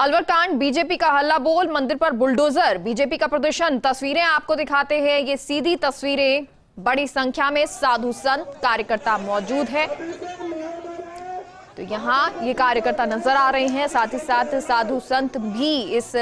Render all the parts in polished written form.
अलवर कांड, बीजेपी का हल्ला बोल, मंदिर पर बुलडोजर, बीजेपी का प्रदर्शन। तस्वीरें आपको दिखाते हैं, ये सीधी तस्वीरें। बड़ी संख्या में साधु संत कार्यकर्ता मौजूद है। तो यहाँ ये कार्यकर्ता नजर आ रहे हैं, साथ ही साथ साधु संत भी इस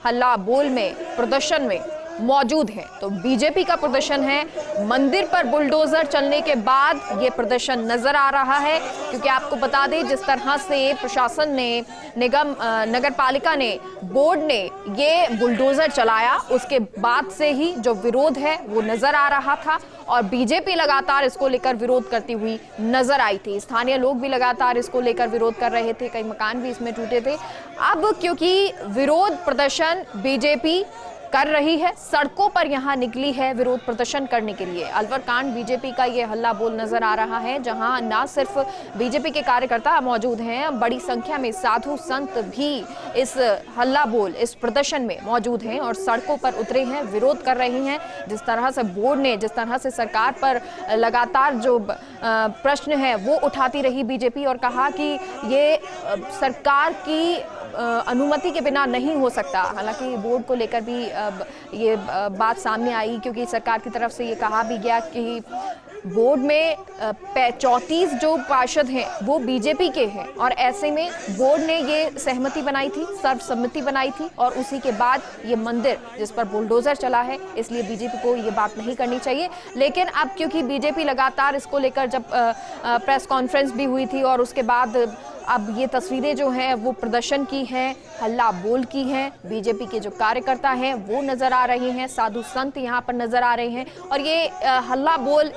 हल्ला बोल में, प्रदर्शन में मौजूद है। तो बीजेपी का प्रदर्शन है। मंदिर पर बुलडोजर चलने के बाद ये प्रदर्शन नजर आ रहा है, क्योंकि आपको बता दें जिस तरह से प्रशासन ने, निगम नगर पालिका ने, बोर्ड ने ये बुलडोजर चलाया, उसके बाद से ही जो विरोध है वो नजर आ रहा था और बीजेपी लगातार इसको लेकर विरोध करती हुई नजर आई थी। स्थानीय लोग भी लगातार इसको लेकर विरोध कर रहे थे, कई मकान भी इसमें टूटे थे। अब क्योंकि विरोध प्रदर्शन बीजेपी कर रही है, सड़कों पर यहां निकली है विरोध प्रदर्शन करने के लिए। अलवर कांड, बीजेपी का ये हल्ला बोल नजर आ रहा है, जहां ना सिर्फ बीजेपी के कार्यकर्ता मौजूद हैं, बड़ी संख्या में साधु संत भी इस हल्ला बोल, इस प्रदर्शन में मौजूद हैं और सड़कों पर उतरे हैं, विरोध कर रहे हैं। जिस तरह से बोर्ड ने, जिस तरह से सरकार पर लगातार जो प्रश्न है वो उठाती रही बीजेपी और कहा कि ये सरकार की अनुमति के बिना नहीं हो सकता। हालांकि बोर्ड को लेकर भी ये बात सामने आई, क्योंकि सरकार की तरफ से ये कहा भी गया कि बोर्ड में 34 जो पार्षद हैं वो बीजेपी के हैं और ऐसे में बोर्ड ने ये सहमति बनाई थी, सर्वसम्मति बनाई थी और उसी के बाद ये मंदिर जिस पर बुलडोजर चला है, इसलिए बीजेपी को ये बात नहीं करनी चाहिए। लेकिन अब क्योंकि बीजेपी लगातार इसको लेकर, जब प्रेस कॉन्फ्रेंस भी हुई थी और उसके बाद अब ये तस्वीरें जो हैं वो प्रदर्शन की हैं, हल्ला बोल की हैं, बीजेपी के जो कार्यकर्ता हैं वो नजर आ रहे हैं, साधु संत यहाँ पर नजर आ रहे हैं और ये हल्ला बोल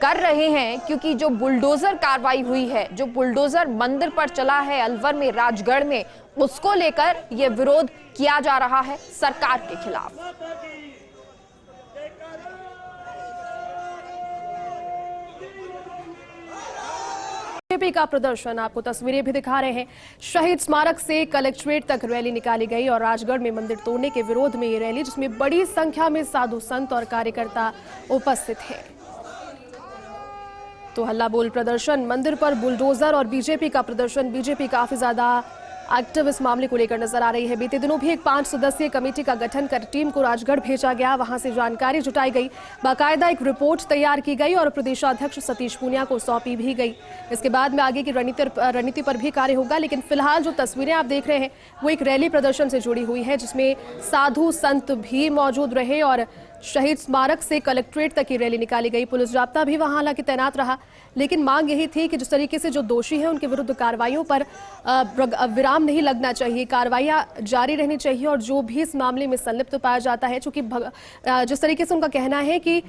कर रहे हैं क्योंकि जो बुलडोजर कार्रवाई हुई है, जो बुलडोजर मंदिर पर चला है अलवर में, राजगढ़ में, उसको लेकर ये विरोध किया जा रहा है सरकार के खिलाफ। बीजेपी का प्रदर्शन, आपको तस्वीरें भी दिखा रहे हैं। शहीद स्मारक से कलेक्ट्रेट तक रैली निकाली गई और राजगढ़ में मंदिर तोड़ने के विरोध में ये रैली, जिसमें बड़ी संख्या में साधु संत और कार्यकर्ता उपस्थित हैं। तो हल्ला बोल प्रदर्शन, मंदिर पर बुलडोजर और बीजेपी का प्रदर्शन। बीजेपी काफी ज्यादा एक्टिव इस मामले को लेकर नजर आ रही है। बीते दिनों भी एक 5 सदस्यीय कमेटी का गठन कर टीम को राजगढ़ भेजा गया, वहां से जानकारी जुटाई गई, बाकायदा एक रिपोर्ट तैयार की गई और प्रदेशाध्यक्ष सतीश पूनिया को सौंपी भी गई। इसके बाद में आगे की रणनीति पर भी कार्य होगा। लेकिन फिलहाल जो तस्वीरें आप देख रहे हैं वो एक रैली प्रदर्शन से जुड़ी हुई है, जिसमें साधु संत भी मौजूद रहे और शहीद स्मारक से कलेक्ट्रेट तक की रैली निकाली गई। पुलिस जाब्ता भी वहां हालांकि तैनात रहा, लेकिन मांग यही थी कि जिस तरीके से जो दोषी हैं उनके विरुद्ध कार्रवाइयों पर विराम नहीं लगना चाहिए, कार्रवाइयां जारी रहनी चाहिए और जो भी इस मामले में संलिप्त पाया जाता है, चूंकि जिस तरीके से उनका कहना है कि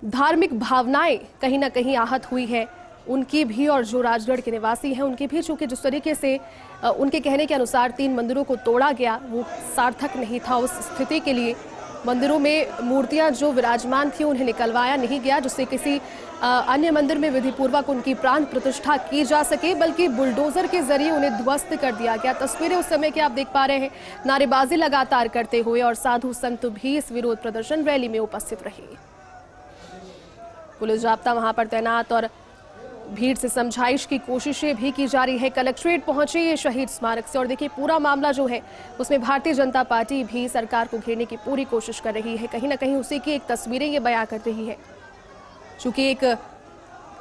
धार्मिक भावनाएं कहीं ना कहीं आहत हुई है उनकी भी और जो राजगढ़ के निवासी हैं उनकी भी, चूंकि जिस तरीके से उनके कहने के अनुसार 3 मंदिरों को तोड़ा गया वो सार्थक नहीं था। उस स्थिति के लिए मंदिरों में मूर्तियां जो विराजमान थी उन्हें निकलवाया नहीं गया, जिससे किसी अन्य मंदिर में विधिपूर्वक उनकी प्राण प्रतिष्ठा की जा सके, बल्कि बुलडोजर के जरिए उन्हें ध्वस्त कर दिया गया। तस्वीरें उस समय की आप देख पा रहे हैं, नारेबाजी लगातार करते हुए और साधु संत भी इस विरोध प्रदर्शन रैली में उपस्थित रहे। पुलिस जाब्ता वहां पर तैनात और भीड़ से समझाइश की कोशिशें भी की जा रही है। कलेक्ट्रेट पहुंचे ये शहीद स्मारक से और देखिए पूरा मामला जो है उसमें भारतीय जनता पार्टी भी सरकार को घेरने की पूरी कोशिश कर रही है। कहीं ना कहीं उसी की एक तस्वीरें ये बयां कर रही है। चूंकि एक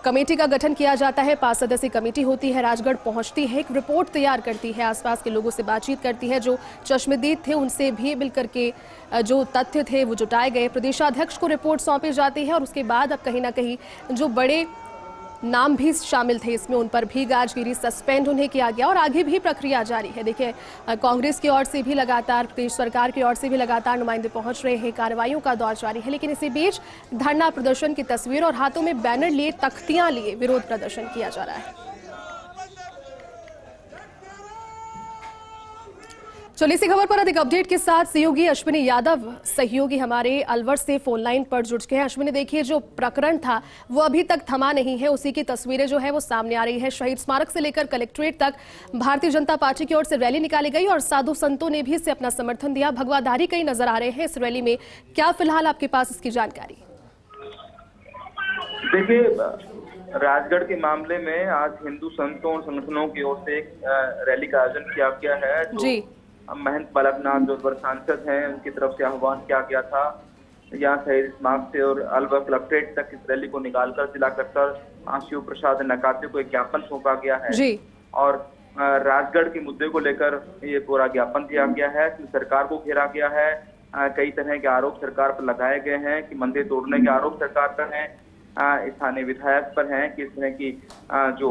कमेटी का गठन किया जाता है, 5 सदस्यीय कमेटी होती है, राजगढ़ पहुंचती है, एक रिपोर्ट तैयार करती है, आसपास के लोगों से बातचीत करती है, जो चश्मदीद थे उनसे भी मिलकर के जो तथ्य थे वो जुटाए गए, प्रदेशाध्यक्ष को रिपोर्ट सौंपी जाती है और उसके बाद अब कहीं ना कहीं जो बड़े नाम भी शामिल थे इसमें उन पर भी गाजगिरी, सस्पेंड उन्हें किया गया और आगे भी प्रक्रिया जारी है। देखिए कांग्रेस की ओर से भी लगातार, प्रदेश सरकार की ओर से भी लगातार नुमाइंदे पहुंच रहे हैं, कार्रवाइयों का दौर जारी है। लेकिन इसी बीच धरना प्रदर्शन की तस्वीर और हाथों में बैनर लिए, तख्तियां लिए विरोध प्रदर्शन किया जा रहा है। चलिए इसी खबर पर अधिक अपडेट के साथ सहयोगी अश्विनी यादव, सहयोगी हमारे अलवर से फोन लाइन पर जुड़ गए हैं। अश्विनी, देखिए जो प्रकरण था वो अभी तक थमा नहीं है, उसी की तस्वीरें जो है वो सामने आ रही है। शहीद स्मारक से लेकर कलेक्ट्रेट तक भारतीय जनता पार्टी की ओर से रैली निकाली गई और साधु संतों ने भी इसे अपना समर्थन दिया। भगवाधारी कई नजर आ रहे हैं इस रैली में, क्या फिलहाल आपके पास इसकी जानकारी? देखिए, राजगढ़ के मामले में आज हिंदू संतों और संगठनों की ओर से एक रैली का आयोजन किया गया है, जो महंत बालकनाथ जो वर्ग सांसद हैं उनकी तरफ से आह्वान किया गया था। यहाँ शहीद स्मारक से और अलवर कलेक्ट्रेट तक इस रैली को निकालकर जिला कलेक्टर शिव प्रसाद नकाते को एक ज्ञापन सौंपा गया है जी। और राजगढ़ के मुद्दे को लेकर ये पूरा ज्ञापन दिया गया है। सरकार को घेरा गया है। कई तरह के आरोप सरकार पर लगाए गए हैं कि मंदिर तोड़ने के आरोप सरकार पर हैं, स्थानीय विधायक पर हैं कि इस तरह की जो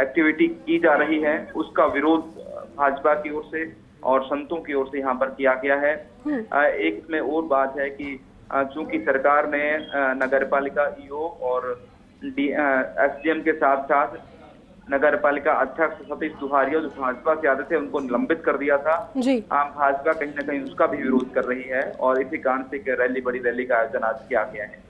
एक्टिविटी की जा रही है उसका विरोध भाजपा की ओर से और संतों की ओर से यहाँ पर किया गया है। एक इसमें और बात है कि चूंकि सरकार ने नगर पालिका ईओ और एसडीएम के साथ साथ नगर पालिका अध्यक्ष सतीश दुहारिया जो भाजपा से आते थे उनको निलंबित कर दिया था जी। भाजपा कहीं ना कहीं उसका भी विरोध कर रही है और इसी कारण से एक बड़ी रैली का आयोजन आज किया गया है।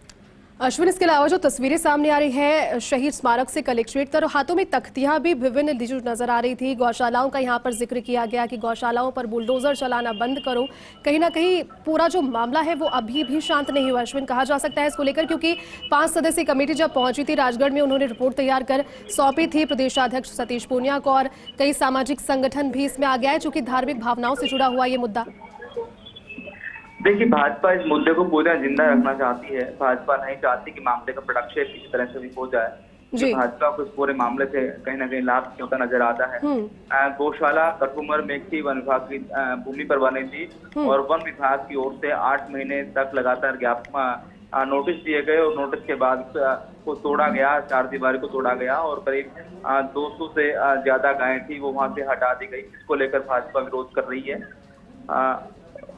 अश्विन, इसके अलावा जो तस्वीरें सामने आ रही है शहीद स्मारक से कलेक्ट्रेट तक, हाथों में तख्तियां भी विभिन्न नजर आ रही थी। गौशालाओं का यहाँ पर जिक्र किया गया कि गौशालाओं पर बुलडोजर चलाना बंद करो। कहीं ना कहीं पूरा जो मामला है वो अभी भी शांत नहीं हुआ अश्विन, कहा जा सकता है इसको लेकर, क्योंकि 5 सदस्यीय कमेटी जब पहुंची थी राजगढ़ में उन्होंने रिपोर्ट तैयार कर सौंपी थी प्रदेशाध्यक्ष सतीश पूनिया को, और कई सामाजिक संगठन भी इसमें आ गया है चूंकि धार्मिक भावनाओं से जुड़ा हुआ ये मुद्दा। देखिए, भाजपा इस मुद्दे को पूरा जिंदा रखना चाहती है। भाजपा नहीं चाहती कि मामले का प्रोडक्शन किसी तरह से भी हो जाए। तो भाजपा को इस पूरे मामले से कहीं ना कहीं लाभ होता नजर आता है। गौशाला कठुमर मेघी वन विभाग की भूमि पर बनी थी और वन विभाग की ओर से 8 महीने तक लगातार नोटिस दिए गए और नोटिस के बाद को तोड़ा गया, 4 दीवारी को तोड़ा गया और करीब 200 से ज्यादा गायें थी वो वहां से हटा दी गई। इसको लेकर भाजपा विरोध कर रही है।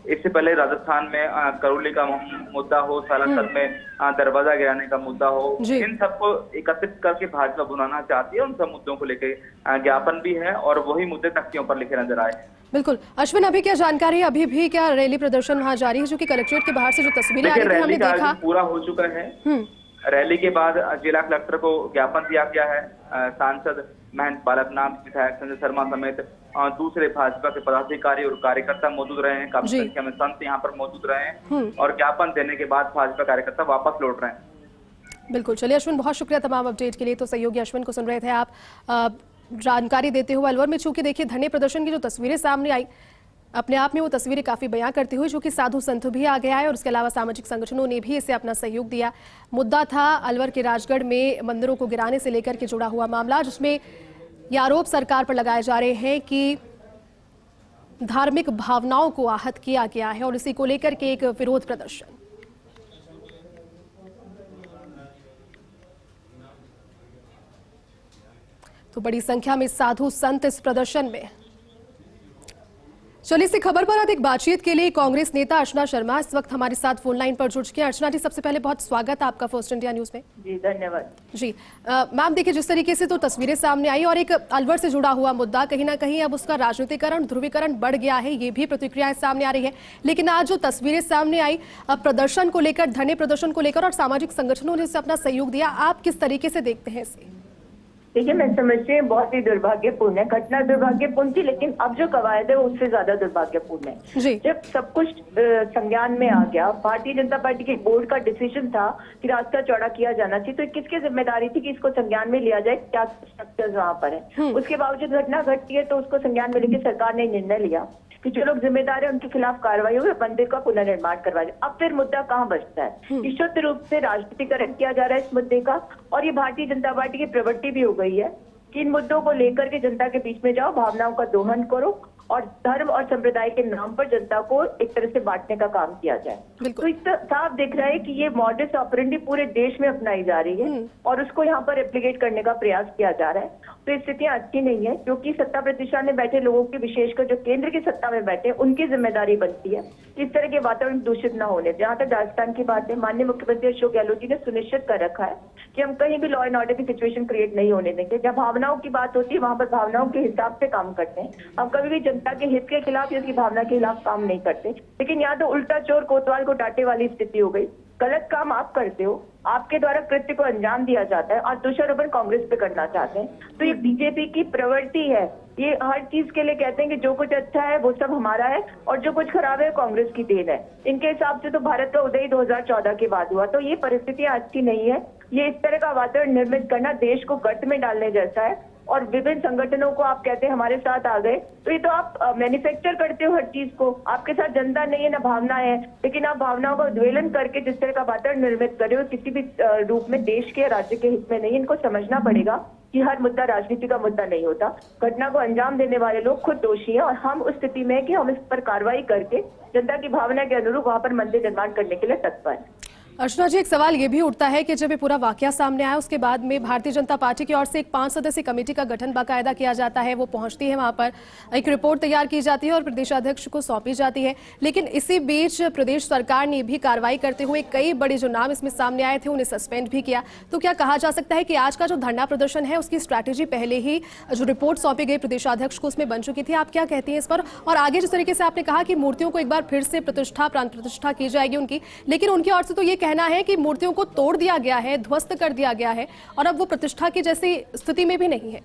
इससे पहले राजस्थान में करौली का मुद्दा हो, सालासर में दरवाजा गिराने का मुद्दा हो, इन सबको एकत्रित करके भाजपा बुलाना चाहती है। उन सब मुद्दों को लेकर ज्ञापन भी है और वही मुद्दे तख्तियों पर लिखे नजर आए। बिल्कुल अश्विन, अभी क्या जानकारी है, अभी भी क्या रैली प्रदर्शन वहाँ जारी है? क्योंकि कलेक्ट्रेट के बाहर से जो तस्वीरें आ रही थी हमने देखा पूरा हो चुका है। रैली के बाद जिला कलेक्टर को ज्ञापन दिया गया है। सांसद महंत बालकनाथ, विधायक संजय शर्मा समेत दूसरे भाजपा के पदाधिकारी और कार्यकर्ता मौजूद रहे हैं। काफी संख्या में संत यहाँ पर मौजूद रहे हैं और ज्ञापन देने के बाद भाजपा कार्यकर्ता वापस लौट रहे हैं। बिल्कुल, चलिए अश्विन, बहुत शुक्रिया तमाम अपडेट के लिए। तो सहयोगी अश्विन को सुन रहे थे आप जानकारी देते हुए अलवर में। चूंकि देखिए धरने प्रदर्शन की जो तस्वीरें सामने आई अपने आप में वो तस्वीरें काफी बयां करती हुई, जो कि साधु संत भी आ गया है और उसके अलावा सामाजिक संगठनों ने भी इसे अपना सहयोग दिया। मुद्दा था अलवर के राजगढ़ में मंदिरों को गिराने से लेकर के जुड़ा हुआ मामला, जिसमें ये आरोप सरकार पर लगाए जा रहे हैं कि धार्मिक भावनाओं को आहत किया गया है और इसी को लेकर के एक विरोध प्रदर्शन। तो बड़ी संख्या में साधु संत इस प्रदर्शन में। चलिए इसी खबर पर अधिक बातचीत के लिए कांग्रेस नेता अर्चना शर्मा इस वक्त हमारे साथ फोन लाइन पर जुड़ चुके हैं। अर्चना जी, सबसे पहले बहुत स्वागत है आपका फर्स्ट इंडिया न्यूज में। जी धन्यवाद। जी मैम, देखिए जिस तरीके से तो तस्वीरें सामने आई और एक अलवर से जुड़ा हुआ मुद्दा, कहीं ना कहीं अब उसका राजनीतिकरण, ध्रुवीकरण बढ़ गया है, ये भी प्रतिक्रियाएं सामने आ रही है। लेकिन आज जो तस्वीरें सामने आई अब प्रदर्शन को लेकर, धरने प्रदर्शन को लेकर और सामाजिक संगठनों ने इसे अपना सहयोग दिया, आप किस तरीके से देखते हैं इसे? देखिए, मैं समझती हूँ बहुत ही दुर्भाग्यपूर्ण है। घटना दुर्भाग्यपूर्ण थी, लेकिन अब जो कवायद है वो उससे ज्यादा दुर्भाग्यपूर्ण है। जब सब कुछ संज्ञान में आ गया, भारतीय जनता पार्टी के बोर्ड का डिसीजन था कि रास्ता चौड़ा किया जाना चाहिए, तो किसकी जिम्मेदारी थी कि इसको संज्ञान में लिया जाए? क्या स्ट्रक्चर वहाँ पर है? उसके बावजूद घटना घटती है तो उसको संज्ञान में लेकर सरकार ने निर्णय लिया कि जो लोग जिम्मेदार है उनके खिलाफ कार्रवाई हुई, मंदिर का पुनर्निर्माण करवा जाए। अब फिर मुद्दा कहाँ बचता है? निश्चित रूप से राजनीतिकरण किया जा रहा है इस मुद्दे का, और ये भारतीय जनता पार्टी की प्रवृत्ति भी हो गई है कि इन मुद्दों को लेकर के जनता के बीच में जाओ, भावनाओं का दोहन करो और धर्म और संप्रदाय के नाम पर जनता को एक तरह से बांटने का काम किया जाए। तो इस साफ दिख रहा है कि ये मॉडस ऑपरेंडी पूरे देश में अपनाई जा रही है और उसको यहाँ पर रेप्लिकेट करने का प्रयास किया जा रहा है। तो स्थितियां अच्छी नहीं है, क्योंकि सत्ता प्रतिष्ठान में बैठे लोगों की, विशेषकर जो केंद्र की सत्ता में बैठे, उनकी जिम्मेदारी बनती है इस तरह के वातावरण दूषित न होने। जहाँ तक राजस्थान की बात है, माननीय मुख्यमंत्री अशोक गहलोत जी ने सुनिश्चित कर रखा है कि हम कहीं भी लॉ एंड ऑर्डर की सिचुएशन क्रिएट नहीं होने देंगे। जहाँ भावनाओं की बात होती है वहां पर भावनाओं के हिसाब से काम करते हैं। हम कभी भी जनता के हित के खिलाफ या उसकी भावना के खिलाफ काम नहीं करते। लेकिन यहाँ तो उल्टा चोर कोतवाल को डांटे वाली स्थिति हो गई। गलत काम आप करते हो, आपके द्वारा कृत्य को अंजाम दिया जाता है और दोषारोपण कांग्रेस पे करना चाहते हैं। तो ये बीजेपी की प्रवृत्ति है। ये हर चीज के लिए कहते हैं कि जो कुछ अच्छा है वो सब हमारा है और जो कुछ खराब है कांग्रेस की देन है। इनके हिसाब से तो भारत का उदय 2014 के बाद हुआ। तो ये परिस्थितियां अच्छी नहीं है। ये इस तरह का वातावरण निर्मित करना देश को गर्त में डालने जैसा है। और विभिन्न संगठनों को आप कहते हैं हमारे साथ आ गए, तो ये तो आप मैन्युफैक्चर करते हो हर चीज को। आपके साथ जनता नहीं है ना भावनाएं है, लेकिन आप भावनाओं का उद्वेलन करके जिस तरह का वातावरण निर्मित कर रहे हो किसी भी रूप में देश के राज्य के हित में नहीं। इनको समझना पड़ेगा कि हर मुद्दा राजनीति का मुद्दा नहीं होता। घटना को अंजाम देने वाले लोग खुद दोषी हैं और हम उस स्थिति में हैं कि हम इस पर कार्रवाई करके जनता की भावना के अनुरूप वहां पर मंदिर निर्माण करने के लिए तत्पर हैं। अर्चना जी, एक सवाल ये भी उठता है कि जब ये पूरा वाकया सामने आया उसके बाद में भारतीय जनता पार्टी की ओर से एक 5 सदस्यीय कमेटी का गठन बाकायदा किया जाता है, वो पहुंचती है वहां पर, एक रिपोर्ट तैयार की जाती है और प्रदेशाध्यक्ष को सौंपी जाती है। लेकिन इसी बीच प्रदेश सरकार ने भी कार्रवाई करते हुए कई बड़े जो नाम इसमें सामने आए थे उन्हें सस्पेंड भी किया। तो क्या कहा जा सकता है कि आज का जो धरना प्रदर्शन है उसकी स्ट्रैटेजी पहले ही जो रिपोर्ट सौंपी गई प्रदेशाध्यक्ष को उसमें बन चुकी थी? आप क्या कहती हैं इस पर? और आगे जिस तरीके से आपने कहा कि मूर्तियों को एक बार फिर से प्राण प्रतिष्ठा की जाएगी उनकी, लेकिन उनकी ओर से तो ये कहना है कि मूर्तियों को तोड़ दिया गया है, ध्वस्त कर दिया गया है और अब वो प्रतिष्ठा की जैसी स्थिति में भी नहीं है।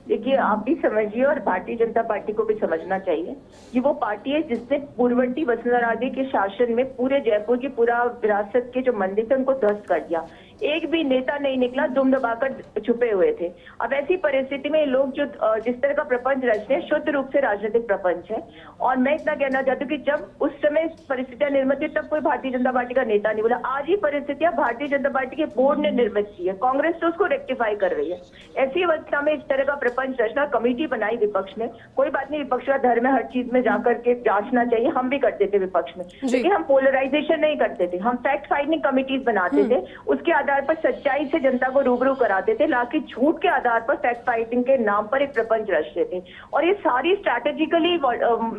देखिए, आप भी समझिए और भारतीय जनता पार्टी को भी समझना चाहिए कि वो पार्टी है जिसने पूर्ववर्ती वसुंधरा राजे के शासन में पूरे जयपुर की पूरा विरासत के जो मंदिर थे उनको ध्वस्त कर दिया। एक भी नेता नहीं निकला, दुम दबाकर छुपे हुए थे। अब ऐसी परिस्थिति में लोग जो जिस तरह का प्रपंच रचते हैं शुद्ध रूप से राजनीतिक प्रपंच है। और मैं इतना कहना चाहती हूँ कि जब उस समय परिस्थितियां निर्मित थी तब कोई भारतीय जनता पार्टी का नेता नहीं बोला। आज ही परिस्थितियां भारतीय जनता पार्टी के बोर्ड ने निर्मित की है, कांग्रेस तो उसको रेक्टिफाई कर रही है। ऐसी अवस्था में इस तरह का प्रपंच रचना, कमेटी बनाई विपक्ष ने, कोई बात नहीं, विपक्ष का धर्म है, हर चीज में जाकर के जांचना चाहिए, हम भी करते थे विपक्ष में, लेकिन हम पोलराइजेशन नहीं करते थे। हम फैक्ट फाइंडिंग कमिटीज बनाते थे, उसके आधार पर सच्चाई से जनता को रूबरू कराते थे, लाकि झूठ के आधार पर फैक्ट फाइटिंग के नाम पर एक प्रपंच रचते थे। और ये सारी स्ट्रैटेजिकली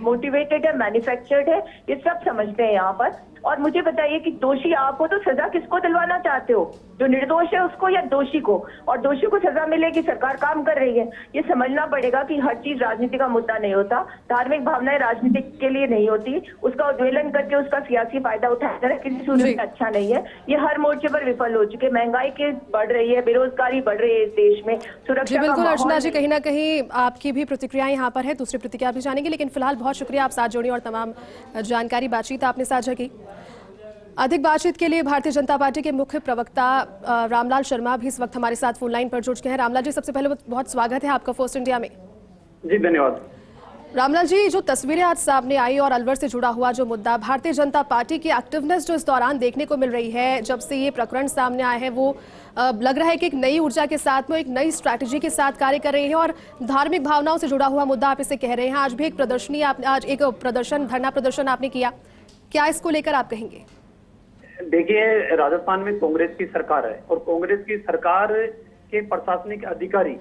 मोटिवेटेड है, मैन्युफैक्चर्ड है, ये सब समझते हैं यहाँ पर। और मुझे बताइए कि दोषी आप हो तो सजा किसको दिलवाना चाहते हो? जो निर्दोष है उसको या दोषी को? और दोषी को सजा मिलेगी, सरकार काम कर रही है। ये समझना पड़ेगा कि हर चीज राजनीति का मुद्दा नहीं होता, धार्मिक भावनाएं राजनीति के लिए नहीं होती, उसका उद्वेलन करके उसका सियासी फायदा उठाया जाना किसी सूरत में अच्छा नहीं है। ये हर मोर्चे पर विफल हो चुके, महंगाई के बढ़ रही है, बेरोजगारी बढ़ रही है इस देश में, सुरक्षा। बिल्कुल अर्चना जी, कहीं ना कहीं आपकी भी प्रतिक्रिया यहाँ पर है, दूसरी प्रतिक्रिया भी जानेंगे, लेकिन फिलहाल बहुत शुक्रिया आप साथ जोड़े और तमाम जानकारी बातचीत आपने साझा की। अधिक बातचीत के लिए भारतीय जनता पार्टी के मुख्य प्रवक्ता रामलाल शर्मा भी इस वक्त हमारे साथ फोन लाइन पर जुड़ चुके हैं। रामलाल जी, सबसे पहले बहुत स्वागत है आपका फर्स्ट इंडिया में। जी धन्यवाद। रामलाल जी, जो तस्वीरें आज सामने आई और अलवर से जुड़ा हुआ जो मुद्दा, भारतीय जनता पार्टी की एक्टिवनेस जो इस दौरान देखने को मिल रही है, जब से ये प्रकरण सामने आए हैं, वो लग रहा है कि एक नई ऊर्जा के साथ में एक नई स्ट्रैटेजी के साथ कार्य कर रही है और धार्मिक भावनाओं से जुड़ा हुआ मुद्दा आप इसे कह रहे हैं। आज भी एक प्रदर्शनी, आज एक प्रदर्शन, धरना प्रदर्शन आपने किया, क्या इसको लेकर आप कहेंगे? देखिए, राजस्थान में कांग्रेस की सरकार है और कांग्रेस की सरकार के प्रशासनिक अधिकारी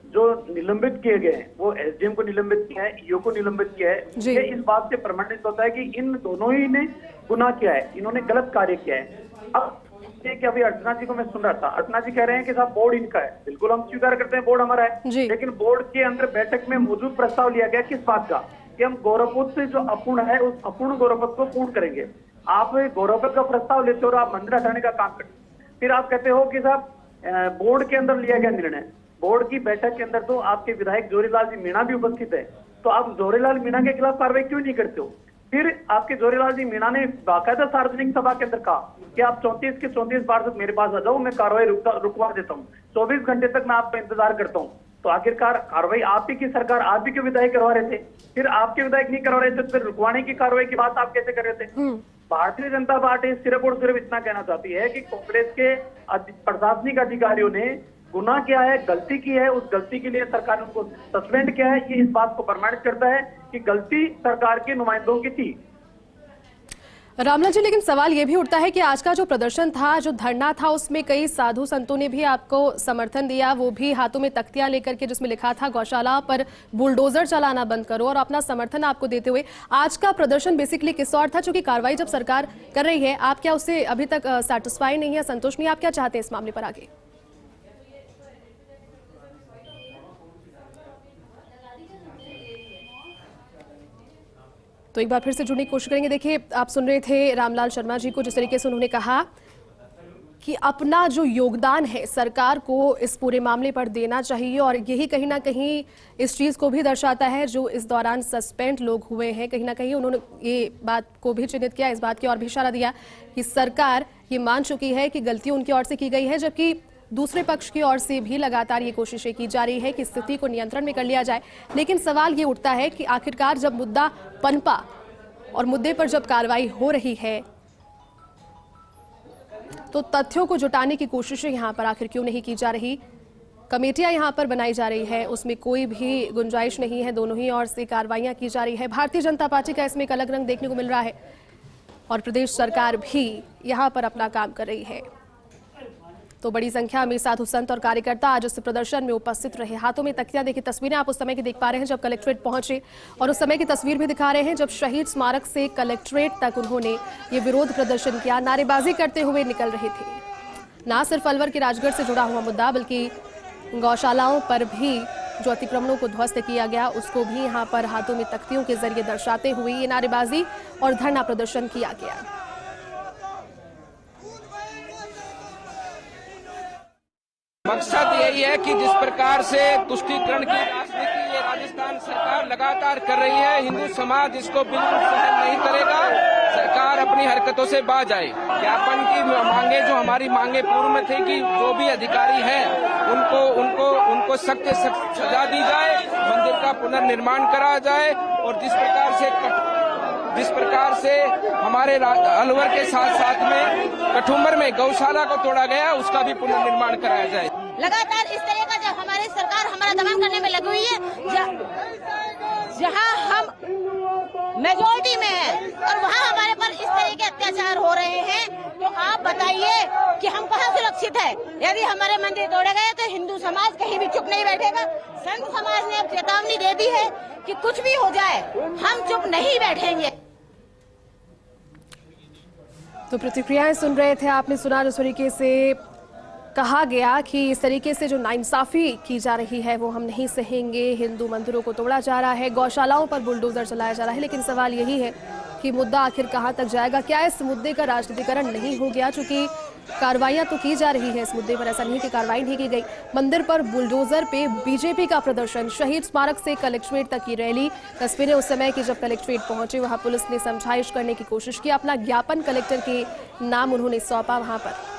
जो निलंबित किए गए हैं, वो एसडीएम को निलंबित किया है, ईओ को निलंबित किया है। ये इस बात से प्रमाणित होता है कि इन दोनों ही ने गुनाह किया है, इन्होंने गलत कार्य किया है। अब कि अभी अर्चना जी को मैं सुन रहा था, अर्चना जी कह रहे हैं कि साहब बोर्ड इनका है, बिल्कुल हम स्वीकार करते हैं बोर्ड हमारा है, लेकिन बोर्ड के अंदर बैठक में मौजूद प्रस्ताव लिया गया किस बात का कि हम गौरवपथ से जो अपूर्ण है उस अपूर्ण गौरवपथ को पूर्ण करेंगे। आप गौरवपथ का प्रस्ताव लेते हो और आप मंदिर हटाने का काम करते हो, फिर आप कहते हो कि साहब बोर्ड के अंदर लिया गया निर्णय, बोर्ड की बैठक के अंदर तो आपके विधायक जोरीलाल जी मीणा भी उपस्थित है, तो आप जोरीलाल मीणा के खिलाफ कार्रवाई क्यों नहीं करते हो? फिर आपके जोरीलाल जी मीणा ने बाकायदा सार्वजनिक सभा के अंदर कहा कि आप 34 के 34 बार तक मेरे पास आ जाओ, मैं कार्रवाई रुकवा देता हूँ, 24 घंटे तक मैं आपका इंतजार करता हूँ। तो आखिरकार कार्रवाई आप ही की सरकार, आप ही के विधायक करवा रहे थे, फिर आपके विधायक नहीं करवा रहे थे, फिर रुकवाने की कार्रवाई की बात आप कैसे कर रहे थे? भारतीय जनता पार्टी सिर्फ और सिर्फ इतना कहना चाहती है कि कांग्रेस के प्रशासनिक अधिकारियों ने गुनाह किया है, गलती की है, उस गलती के लिए सरकार ने उनको सस्पेंड किया है। ये इस बात को प्रमाणित करता है कि गलती सरकार के नुमाइंदों की थी। रामलाल जी, लेकिन सवाल ये भी उठता है कि आज का जो प्रदर्शन था, जो धरना था, उसमें कई साधु संतों ने भी आपको समर्थन दिया, वो भी हाथों में तख्तियां लेकर के जिसमें लिखा था गौशाला पर बुलडोजर चलाना बंद करो, और अपना समर्थन आपको देते हुए आज का प्रदर्शन बेसिकली किस और था? चूंकि कार्रवाई जब सरकार कर रही है, आप क्या उससे अभी तक सेटिस्फाई नहीं है, संतुष्ट नहीं? आप क्या चाहते हैं इस मामले पर आगे? तो एक बार फिर से जुड़ने की कोशिश करेंगे। देखिए, आप सुन रहे थे रामलाल शर्मा जी को, जिस तरीके से उन्होंने कहा कि अपना जो योगदान है सरकार को इस पूरे मामले पर देना चाहिए, और यही कहीं ना कहीं इस चीज़ को भी दर्शाता है जो इस दौरान सस्पेंड लोग हुए हैं। कहीं ना कहीं उन्होंने ये बात को भी चिन्हित किया, इस बात की ओर भी इशारा दिया कि सरकार ये मान चुकी है कि गलती उनकी ओर से की गई है, जबकि दूसरे पक्ष की ओर से भी लगातार ये कोशिशें की जा रही है कि स्थिति को नियंत्रण में कर लिया जाए, लेकिन सवाल ये उठता है कि आखिरकार जब मुद्दा पनपा और मुद्दे पर जब कार्रवाई हो रही है तो तथ्यों को जुटाने की कोशिशें यहाँ पर आखिर क्यों नहीं की जा रही। कमेटियां यहाँ पर बनाई जा रही है, उसमें कोई भी गुंजाइश नहीं है, दोनों ही ओर से कार्रवाइयां की जा रही है। भारतीय जनता पार्टी का इसमें एक अलग रंग देखने को मिल रहा है और प्रदेश सरकार भी यहाँ पर अपना काम कर रही है। तो बड़ी संख्या में साधु संत और कार्यकर्ता आज इस प्रदर्शन में उपस्थित रहे। हाथों में तख्तियां, देखिए तस्वीरें आप उस समय की देख पा रहे हैं जब कलेक्ट्रेट पहुंचे, और उस समय की तस्वीर भी दिखा रहे हैं जब शहीद स्मारक से कलेक्ट्रेट तक उन्होंने ये विरोध प्रदर्शन किया, नारेबाजी करते हुए निकल रहे थे। ना सिर्फ अलवर के राजगढ़ से जुड़ा हुआ मुद्दा बल्कि गौशालाओं पर भी जो अतिक्रमणों को ध्वस्त किया गया उसको भी यहाँ पर हाथों में तख्तियों के जरिए दर्शाते हुए ये नारेबाजी और धरना प्रदर्शन किया गया। मकसद यही है कि जिस प्रकार से तुष्टीकरण की राजनीति ये राजस्थान सरकार लगातार कर रही है, हिंदू समाज इसको बिल्कुल सहन नहीं करेगा। सरकार अपनी हरकतों से बाज आए। ज्ञापन की मांगे, जो हमारी मांगे पूर्व में थी कि जो भी अधिकारी हैं उनको सख्त सजा दी जाए, मंदिर का पुनर्निर्माण कराया जाए और जिस प्रकार से हमारे अलवर के साथ साथ में कठुम्बर में गौशाला को तोड़ा गया उसका भी पुनर्निर्माण कराया जाए। लगातार इस तरह का जब हमारी सरकार हमारा दमन करने में लगी हुई है, जहां हम मेजोरिटी में है और वहां हमारे पर इस तरह के अत्याचार हो रहे हैं, तो आप बताइए कि हम कहां सुरक्षित है। यदि हमारे मंदिर तोड़े गए तो हिंदू समाज कहीं भी चुप नहीं बैठेगा। संत समाज ने अब चेतावनी दे दी है कि कुछ भी हो जाए हम चुप नहीं बैठेंगे। तो प्रतिक्रियाएं सुन रहे थे आपने, सुना जिस तरीके से कहा गया कि इस तरीके से जो नाइंसाफी की जा रही है वो हम नहीं सहेंगे। हिंदू मंदिरों को तोड़ा जा रहा है, गौशालाओं पर बुलडोजर चलाया जा रहा है, लेकिन सवाल यही है कि मुद्दा आखिर कहां तक जाएगा। क्या इस मुद्दे का राजनीतिकरण नहीं हो गया? चूंकि कार्रवाइयां तो की जा रही है इस मुद्दे पर, ऐसा नहीं कि कार्रवाई नहीं की गई। मंदिर पर बुलडोजर पे बीजेपी का प्रदर्शन, शहीद स्मारक से कलेक्ट्रेट तक की रैली, तस्वीरें उस समय की जब कलेक्ट्रेट पहुंचे, वहां पुलिस ने समझाइश करने की कोशिश की, अपना ज्ञापन कलेक्टर के नाम उन्होंने सौंपा वहां पर।